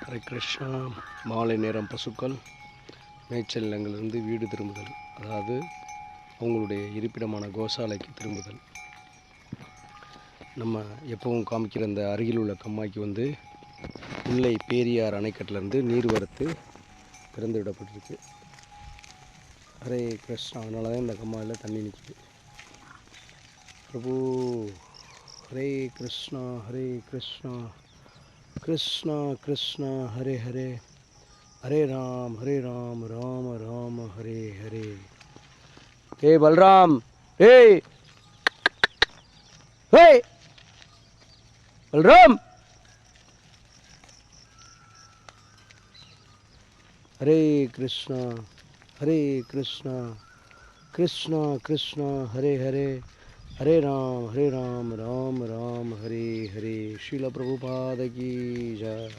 ஹரே கிருஷ்ணா. மாலை நேரம் பசுக்கள் மேய்ச்சல் நிலங்களிலிருந்து வீடு திரும்புதல், அதாவது அவங்களுடைய இருப்பிடமான கோசாலைக்கு திரும்புதல். நம்ம எப்பவும் காமிக்கிற அந்த அருகில் உள்ள கம்மாய்க்கு முல்லை பேரியார் அணைக்கட்டிலேருந்து நீர்வரத்து திறந்து விடப்பட்டிருக்கு. ஹரே கிருஷ்ணா. அதனால தான் இந்த கம்மாயில் தண்ணி நிற்கிது. பிரபு ஹரே கிருஷ்ணா ஹரே கிருஷ்ணா கிருஷ்ணா கிருஷ்ணா ஹரே ஹரே, ஹரே ராம் ராம ராம ஹரே ஹரே. ஹே பல்ராம், ஹே ஹே பல்ராம். ஹரே கிருஷ்ணா கிருஷ்ணா கிருஷ்ணா ஹரே ஹரே, ஹரே ராம் ராம ராம ஹரே ஹரே. ஸ்ரீல பிரபுபாத கி ஜெய்.